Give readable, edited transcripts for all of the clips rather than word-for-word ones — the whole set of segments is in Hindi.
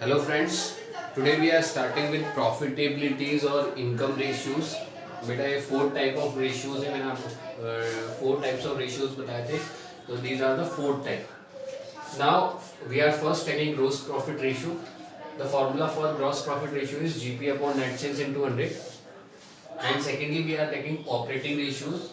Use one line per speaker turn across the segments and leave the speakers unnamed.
Hello friends, today we are starting with profitabilities or income ratios. बेटा ये 4 टाइप ऑफ रेशियोज है, मैंने आपको 4 टाइप्स ऑफ रेशियोज बताए थे, तो these are the 4 type. Now we are first taking gross profit ratio. The formula for gross profit ratio is GP upon net sales into 100. And secondly we are taking operating ratios,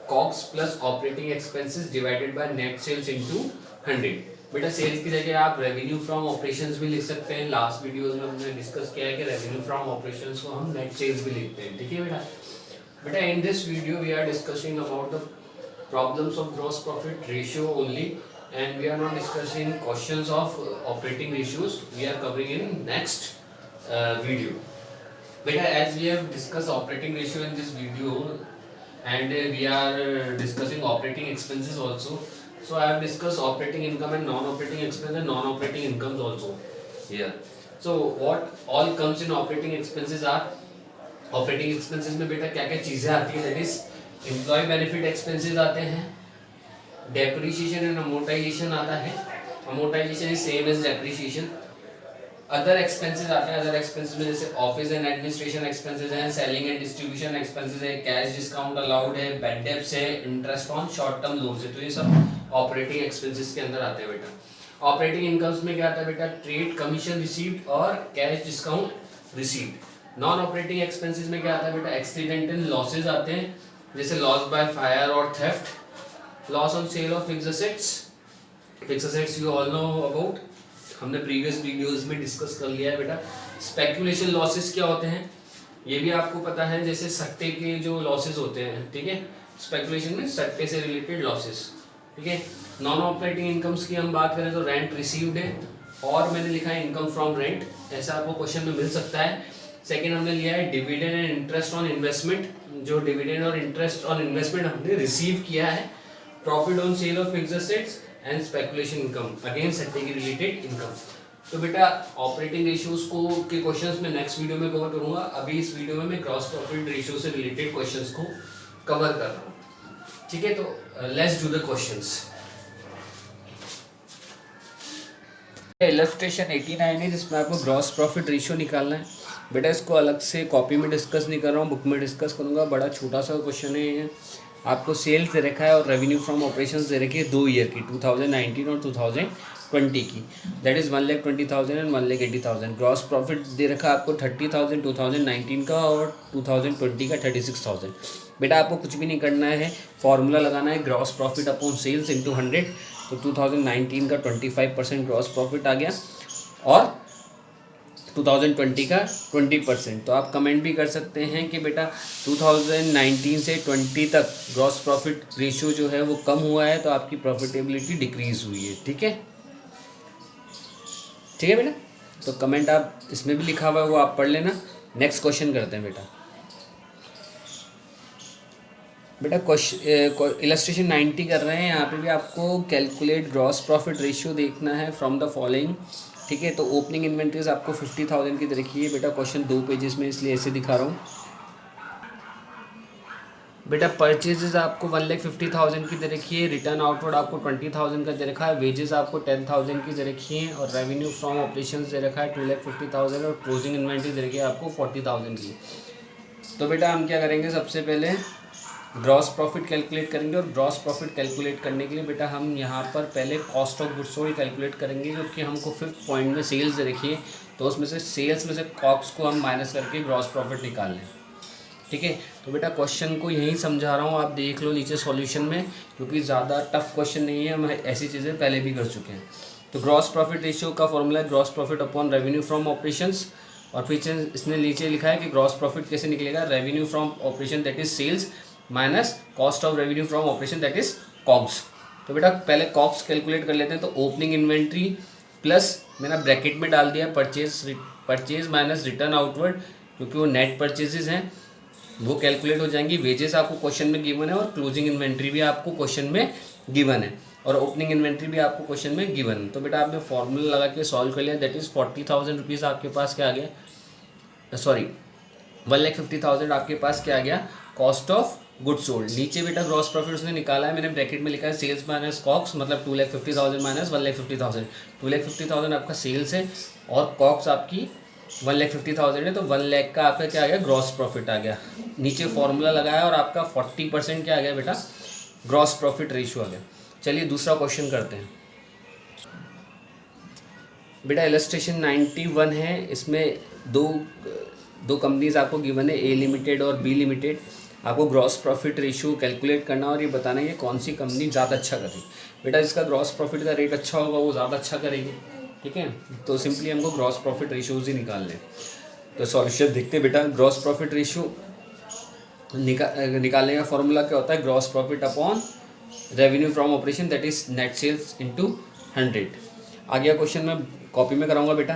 cost plus operating expenses divided by net sales into 100. बेटा सेल्स की जगह आप रेवेन्यू फ्रॉम ऑपरेशंस भी लिख सकते हैं. लास्ट वीडियोस में हमने डिस्कस किया है कि रेवेन्यू फ्रॉम ऑपरेशंस को हम नेट सेल्स भी लिखते हैं. ठीक है बेटा in this video we are discussing about the problems of gross profit ratio only, and we are not discussing questions of operating ratios. We are covering in next video. बेटा as we have discuss operating ratio in this video and we are discussing operating expenses also. So I have discussed operating income and non-operating expenses and non-operating incomes also here. So what all comes in operating expenses are, operating expenses में बेटा क्या क्या चीज़ें आती हैं, that is employee benefit expenses आते हैं, depreciation and amortization आता है. Amortization is same as depreciation. Other expenses आते हैं. अदर एक्सपेंसेस में जैसे ऑफिस एंड एडमिनिस्ट्रेशन एक्सपेंसेस हैं, सेलिंग एंड डिस्ट्रीब्यूशन एक्सपेंसेस है, कैश डिस्काउंट अलाउड है, बैड डेब्ट्स है, interest on short term loans है. तो ये सब ऑपरेटिंग एक्सपेंसेस के अंदर आते हैं बेटा. ऑपरेटिंग इनकम्स में क्या आता है बेटा, ट्रेड कमीशन रिसीव्ड और cash discount received. Non operating expenses में क्या आता है बेटा, एक्सीडेंटल लॉसेज आते हैं, जैसे लॉस बाय फायर और theft, loss on sale of fixed assets. Fixed assets you all know about, हमने प्रीवियस वीडियोस में डिस्कस कर लिया है बेटा. स्पेकुलेशन लॉसेस क्या होते हैं ये भी आपको पता है, जैसे सट्टे के जो लॉसेस होते हैं. ठीक है, स्पेकुलेशन में सट्टे से रिलेटेड लॉसेस. ठीक है. नॉन ऑपरेटिंग इनकम्स की हम बात करें तो रेंट रिसीव्ड है, और मैंने लिखा है इनकम फ्रॉम रेंट, ऐसा आपको क्वेश्चन में मिल सकता है. सेकेंड हमने लिया है dividend and interest on investment, जो डिविडेंड और इंटरेस्ट ऑन इन्वेस्टमेंट हमने रिसीव किया है. Profit on sale of fixed assets and speculation income, again सट्टे की रिलेटेड इनकम. तो बेटा ऑपरेटिंग रेशियोज को के क्वेश्चंस मैं नेक्स्ट वीडियो में कवर करूंगा. अभी इस वीडियो में मैं ग्रॉस प्रॉफिट रेशियो से रिलेटेड क्वेश्चंस को कवर कर रहा हूँ. ठीक है, तो let's do the questions. Illustration 89 है, जिसमें आपको ग्रॉस प्रॉफिट रेशियो निकालना है. बेटा इसको अलग से कॉपी में डिस्कस नहीं कर रहा हूँ, बुक में डिस्कस करूँगा. बड़ा छोटा सा क्वेश्चन है ये. आपको सेल्स दे रखा है और रेवेन्यू फ्रॉम ऑपरेशंस दे रखी है 2 ईयर की, 2019 और 2020 की. That is 1,20,000 and 1,80,000. Gross profit दे रखा है आपको 30,000 2019 का और 2020 का 36,000. बेटा आपको कुछ भी नहीं करना है, फॉर्मूला लगाना है gross profit upon sales into 100. तो 2019 का 25% ग्रॉस प्रॉफिट आ गया और 2020 का 20%. तो आप कमेंट भी कर सकते हैं कि बेटा 2019 से 20 तक ग्रॉस प्रॉफिट रेशियो जो है वो कम हुआ है, तो आपकी प्रॉफिटेबिलिटी डिक्रीज हुई है. ठीक है बेटा, तो कमेंट आप इसमें भी लिखा हुआ है वो आप पढ़ लेना. नेक्स्ट क्वेश्चन करते हैं बेटा क्वेश्चन इलस्ट्रेशन 90 कर रहे हैं. यहाँ पे भी आपको कैलकुलेट ग्रॉस प्रॉफिट रेशियो देखना है फ्रॉम द फॉलोइंग. ठीक है, तो ओपनिंग इन्वेंट्रीज आपको 50,000 की रखी है बेटा. क्वेश्चन 2 पेजेस में इसलिए ऐसे दिखा रहा हूँ बेटा. परचेजेस आपको 1,50,000 की दे रखी है, रिटर्न आउटवर्ड आपको 20,000 का दे रखा है, वेजेस आपको 10,000 की दे रखी है, और रेवेन्यू फ्रॉम ऑपरेशंस दे रखा है 2,50,000, और क्लोजिंग इन्वेंट्री दे रखी है आपको 40,000 की. तो बेटा हम क्या करेंगे, सबसे पहले ग्रॉस प्रॉफिट कैलकुलेट करेंगे. और ग्रॉस प्रॉफिट कैलकुलेट करने के लिए बेटा हम यहाँ पर पहले cost of goods sold calculate करेंगे, क्योंकि हमको 5th पॉइंट में सेल्स दे रखी है, तो उसमें से सेल्स में से कॉस्ट को हम माइनस करके ग्रॉस प्रॉफिट निकाल लें. ठीक है, तो बेटा क्वेश्चन को यहीं समझा रहा हूँ, आप देख लो नीचे सॉल्यूशन में, क्योंकि ज़्यादा टफ क्वेश्चन नहीं है, हम ऐसी चीज़ें पहले भी कर चुके हैं. तो ग्रॉस प्रॉफिट रेशियो का फॉर्मूला है gross profit upon revenue from operations, और पीछे इसने नीचे लिखा है कि ग्रॉस प्रॉफिट कैसे निकलेगा, revenue from operation that is sales minus cost of revenue from operation that is COGS. तो बेटा पहले कॉग्स कैलकुलेट कर लेते हैं. तो ओपनिंग इन्वेंट्री प्लस मैंने ब्रैकेट में डाल दिया परचेज माइनस रिटर्न आउटवर्ड, क्योंकि वो नेट परचेजेस हैं, वो कैलकुलेट हो जाएंगी. वेजेस आपको क्वेश्चन में गिवन है, और क्लोजिंग इन्वेंट्री भी आपको क्वेश्चन में गिवन है, और ओपनिंग इन्वेंट्री भी आपको क्वेश्चन में गिवन है. तो बेटा आपने फॉर्मूला लगा के सॉल्व कर लिया. दैट इज़ 40,000 रुपीज़ आपके पास क्या आ गया, सॉरी 1,50,000 आपके पास क्या आ गया, कॉस्ट ऑफ गुड सोल्ड। नीचे बेटा ग्रॉस प्रॉफिट उसने निकाला है, मैंने ब्रैकेट में लिखा है सेल्स माइनस कॉक्स, मतलब 2,50,000 माइनस 1,50,000। 2,50,000 आपका सेल्स है और कॉक्स आपकी 1,50,000 है, तो 1 लाख का आपका क्या आ गया, ग्रॉस प्रॉफिट आ गया। नीचे फॉर्मूला लगाया और आपका 40% क्या आ गया बेटा, ग्रॉस प्रॉफिट रेशियो आ गया। चलिए दूसरा क्वेश्चन करते हैं बेटा। इलस्ट्रेशन 91 है, इसमें दो कंपनीज आपको गिवन है, ए लिमिटेड और बी लिमिटेड। आपको ग्रॉस प्रॉफिट रेशियो कैलकुलेट करना और ये बताना है कि कौन सी कंपनी ज़्यादा अच्छा करेगी। बेटा जिसका ग्रॉस प्रॉफिट का रेट अच्छा होगा वो ज़्यादा अच्छा करेगी, ठीक है। तो सिंपली हमको ग्रॉस प्रॉफिट रेशियोज ही निकालने हैं। तो सॉल्यूशन देखते हैं बेटा। ग्रॉस प्रॉफिट रेशियो निकालने का फॉर्मूला क्या होता है, gross profit upon revenue from operation that is net sales into 100। आ गया क्वेश्चन, मैं कॉपी में कराऊंगा बेटा।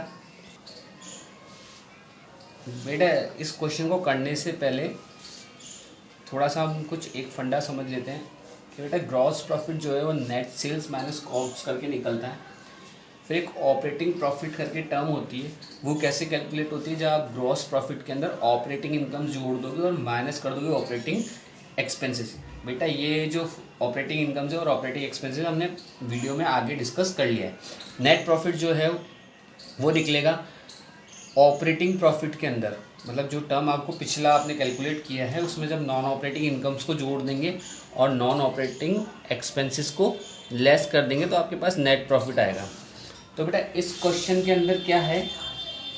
बेटा इस क्वेश्चन को करने से पहले थोड़ा सा हम कुछ एक फंडा समझ लेते हैं कि बेटा ग्रॉस प्रॉफिट जो है वो नेट सेल्स माइनस कॉस्ट करके निकलता है। फिर एक ऑपरेटिंग प्रॉफिट करके टर्म होती है, वो कैसे कैलकुलेट होती है, जब आप ग्रॉस प्रॉफिट के अंदर ऑपरेटिंग इनकम जोड़ दोगे और माइनस कर दोगे ऑपरेटिंग एक्सपेंसेस। बेटा ये जो ऑपरेटिंग इनकम है और ऑपरेटिंग एक्सपेंसेस हमने वीडियो में आगे डिस्कस कर लिया है। नेट प्रॉफिट जो है वो निकलेगा ऑपरेटिंग प्रॉफिट के अंदर, मतलब जो टर्म आपको पिछला आपने कैलकुलेट किया है उसमें जब नॉन ऑपरेटिंग इनकम्स को जोड़ देंगे और नॉन ऑपरेटिंग एक्सपेंसेस को लेस कर देंगे तो आपके पास नेट प्रॉफिट आएगा। तो बेटा इस क्वेश्चन के अंदर क्या है,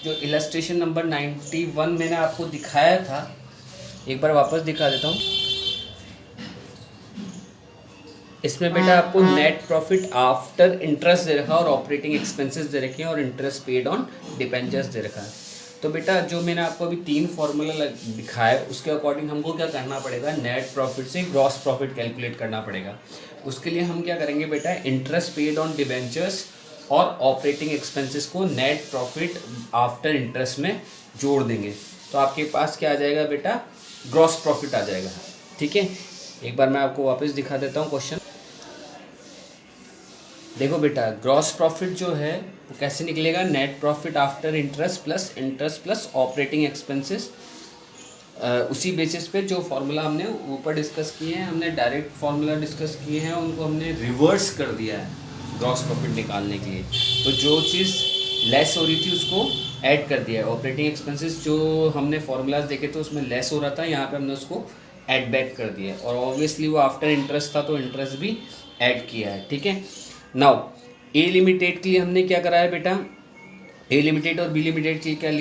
जो इलस्ट्रेशन नंबर 91 मैंने आपको दिखाया था, एक बार वापस दिखा देता हूँ। इसमें बेटा आपको नेट प्रॉफिट आफ्टर इंटरेस्ट दे रखा है और ऑपरेटिंग एक्सपेंसेस दे रखे हैं और इंटरेस्ट पेड ऑन डिबेंचर्स दे रखा है। तो बेटा जो मैंने आपको अभी 3 फार्मूला दिखाया है उसके अकॉर्डिंग हमको क्या करना पड़ेगा, नेट प्रॉफिट से ग्रॉस प्रॉफिट कैलकुलेट करना पड़ेगा। उसके लिए हम क्या करेंगे बेटा, इंटरेस्ट पेड ऑन डिबेंचर्स और ऑपरेटिंग एक्सपेंसेस को नेट प्रॉफिट आफ्टर इंटरेस्ट में जोड़ देंगे तो आपके पास क्या आ जाएगा बेटा, ग्रॉस प्रॉफिट आ जाएगा, ठीक है। एक बार मैं आपको वापस दिखा देता हूँ क्वेश्चन। देखो बेटा ग्रॉस प्रॉफिट जो है वो कैसे निकलेगा, net profit after interest plus operating expenses. उसी बेसिस पे जो फार्मूला हमने ऊपर डिस्कस किए हैं, हमने डायरेक्ट फार्मूला डिस्कस किए हैं उनको हमने रिवर्स कर दिया है ग्रॉस प्रॉफिट निकालने के लिए। तो जो चीज़ लेस हो रही थी उसको ऐड कर दिया है। ऑपरेटिंग एक्सपेंसेस जो हमने फार्मूलाज देखे थे उसमें लेस हो रहा था, यहाँ पे हमने उसको ऐड बैक कर दिया है और ऑब्वियसली वो आफ्टर इंटरेस्ट था तो इंटरेस्ट भी ऐड किया है, ठीक है। नाउ ए लिमिटेड के लिए हमने क्या करा है बेटा, ए लिमिटेड और बी लिमिटेड के लिए क्या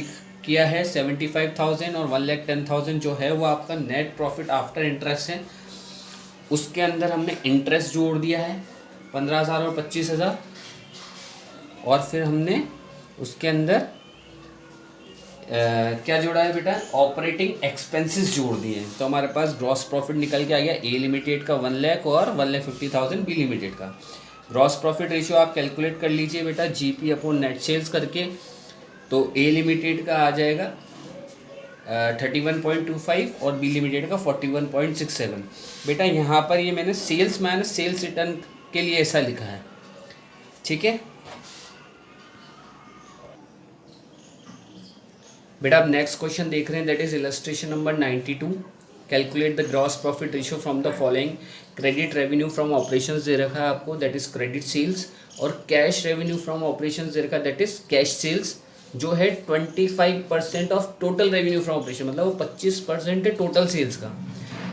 किया है, 75,000 और 1,10,000 जो है वो आपका नेट प्रॉफिट आफ्टर इंटरेस्ट है। उसके अंदर हमने इंटरेस्ट जोड़ दिया है 15,000 और 25,000 और फिर हमने उसके अंदर क्या जोड़ा है बेटा, ऑपरेटिंग एक्सपेंसेस जोड़ दिए हैं। तो हमारे पास ग्रॉस प्रॉफिट निकल के आ गया ए लिमिटेड का 1 लाख और 1,50,000 बी लिमिटेड का। ग्रॉस प्रॉफिट रेशियो आप कैलकुलेट कर लीजिए बेटा जीपी अपॉन नेट सेल्स करके। तो ए लिमिटेड का आ जाएगा 31.25 और बी लिमिटेड का 41.67। बेटा यहाँ पर ये मैंने सेल्स माइनस सेल्स रिटर्न के लिए ऐसा लिखा है, ठीक है। बेटा अब नेक्स्ट क्वेश्चन देख रहे हैं, that is illustration number 92। Calculate the gross profit ratio from the following. Credit revenue from operations दे रखा है आपको, दैट इज क्रेडिट सेल्स, और कैश रेवेन्यू फ्रॉम ऑपरेशंस दे रखा है, दैट इज कैश सेल्स, जो है 25% of total revenue from operation, मतलब वो 25% है टोटल सेल्स का।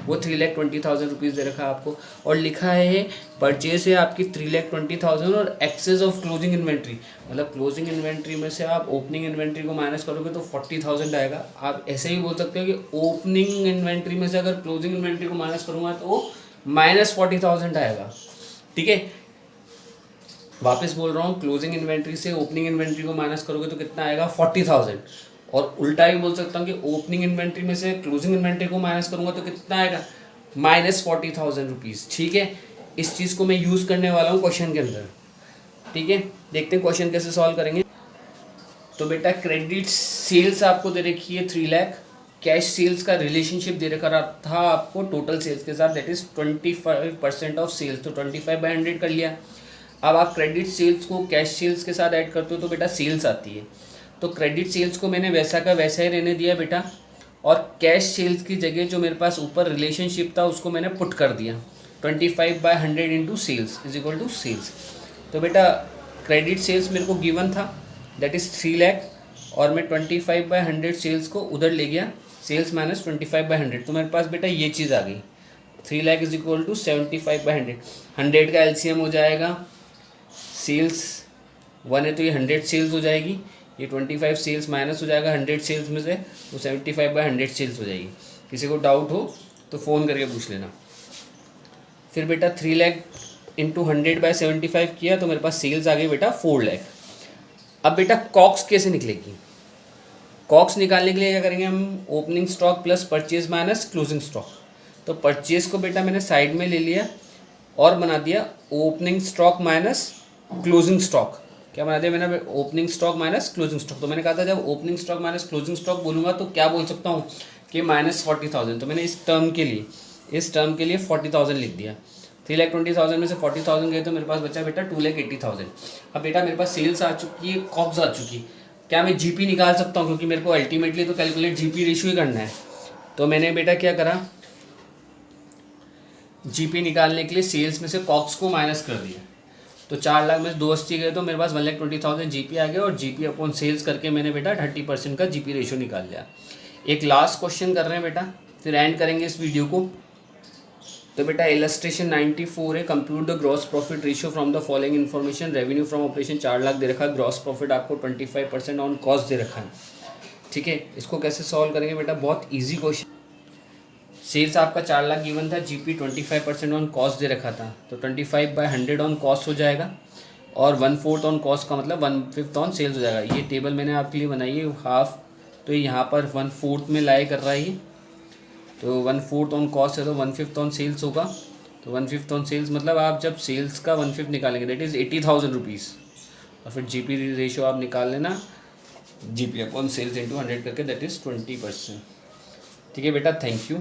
वो 3,20,000 रुपीज़ दे रखा है आपको और लिखा है परचेज है आपकी 3,20,000 और एक्सेस ऑफ क्लोजिंग इन्वेंट्री, मतलब क्लोजिंग इन्वेंट्री में से आप ओपनिंग इन्वेंट्री को माइनस करोगे तो 40,000 आएगा। आप ऐसे ही बोल सकते हो कि ओपनिंग इन्वेंट्री में से अगर क्लोजिंग इन्वेंट्री को माइनस करूँगा तो वो -40,000 आएगा, ठीक है। वापस बोल रहा हूँ, क्लोजिंग इन्वेंट्री से ओपनिंग इन्वेंट्री को माइनस करोगे तो कितना आएगा, 40,000। और उल्टा ही बोल सकता हूँ कि ओपनिंग इन्वेंट्री में से क्लोजिंग इन्वेंट्री को माइनस करूँगा तो कितना आएगा, -40,000 रुपीज़, ठीक है। इस चीज़ को मैं यूज़ करने वाला हूँ क्वेश्चन के अंदर, ठीक है। देखते हैं क्वेश्चन कैसे सॉल्व करेंगे। तो बेटा क्रेडिट सेल्स आपको दे रखी है 3 लाख, कैश सेल्स का रिलेशनशिप दे रखा था आपको टोटल सेल्स के साथ, दैट इज 25% ऑफ सेल्स, तो 25/100 कर लिया। अब आप क्रेडिट सेल्स को कैश सेल्स के साथ ऐड करते हो तो बेटा सेल्स आती है। तो क्रेडिट सेल्स को मैंने वैसा का वैसा ही रहने दिया बेटा और कैश सेल्स की जगह जो मेरे पास ऊपर रिलेशनशिप था उसको मैंने पुट कर दिया 25/100 into sales is equal to sales. तो बेटा क्रेडिट सेल्स मेरे को गिवन था दैट इज़ 3 लाख और मैं 25/100 सेल्स को उधर ले गया, सेल्स माइनस 25/100, तो मेरे पास बेटा ये चीज़ आ गई 3 लाख इज इक्वल टू 75/100। 100 का एलसीएम हो जाएगा, सेल्स 1 है तो ये 100 सेल्स हो जाएगी, ये 25 सेल्स माइनस हो जाएगा 100 सेल्स में से, तो 75/100 सेल्स हो जाएगी। किसी को डाउट हो तो फ़ोन करके पूछ लेना। फिर बेटा 3 लाख इंटू 100/75 किया तो मेरे पास सेल्स आ गई बेटा 4 लाख। अब बेटा कॉक्स कैसे निकलेगी? कॉक्स निकालने के लिए क्या करेंगे हम, opening stock plus purchase minus closing stock. तो परचेज को बेटा मैंने साइड में ले लिया और बना दिया opening stock minus closing stock. क्या बना दिया मैंने, opening stock minus closing stock. तो मैंने कहा था जब opening stock minus closing stock बोलूँगा तो क्या बोल सकता हूँ कि -40,000। तो मैंने इस टर्म के लिए 40,000 लिख दिया। 3,20,000 में से 40,000 गए तो मेरे पास बचा बेटा 2,80,000। अब बेटा मेरे पास सेल्स आ चुकी है, कॉग्स आ चुकी, क्या मैं जीपी निकाल सकता हूँ? क्योंकि मेरे को अल्टीमेटली तो कैलकुलेट जीपी रेशियो ही करना है। तो मैंने बेटा क्या करा, जीपी निकालने के लिए सेल्स में से कॉग्स को माइनस कर दिया। तो 4 लाख में से 280 गए तो मेरे पास 1,20,000 जीपी आ गया और जीपी अपॉन सेल्स करके मैंने बेटा 30% का जीपी रेशियो निकाल लिया। एक लास्ट क्वेश्चन कर रहे हैं बेटा, फिर एंड करेंगे इस वीडियो को। तो बेटा इलस्ट्रेशन 94 है, compute the gross profit ratio from the following information. Revenue from operation 4 lakh दे रखा है, ग्रॉस प्रॉफिट आपको 25% ऑन कॉस्ट दे रखा है। ठीक है, इसको कैसे सॉल्व करेंगे बेटा, बहुत ईजी क्वेश्चन। सेल्स आपका 4 लाख गिवन था, जीपी 25% ऑन कॉस्ट दे रखा था, तो 25/100 ऑन कॉस्ट हो जाएगा और 1/4 ऑन कॉस्ट का मतलब 1/5 ऑन सेल्स हो जाएगा। ये टेबल मैंने आपके लिए बनाई है हाफ, तो यहाँ पर 1/4 में लाई कर रहा है ये, तो 1/4 ऑन कॉस्ट है तो 1/5 ऑन सेल्स होगा। तो 1/5 ऑन सेल्स मतलब आप जब सेल्स का 1/5 निकालेंगे दैट इज़ 80,000 रुपीज़, और फिर जीपी रेशियो आप निकाल लेना, जीपी अपॉन सेल्स इंटू 100 करके दैट इज़ 20%। ठीक है बेटा, थैंक यू।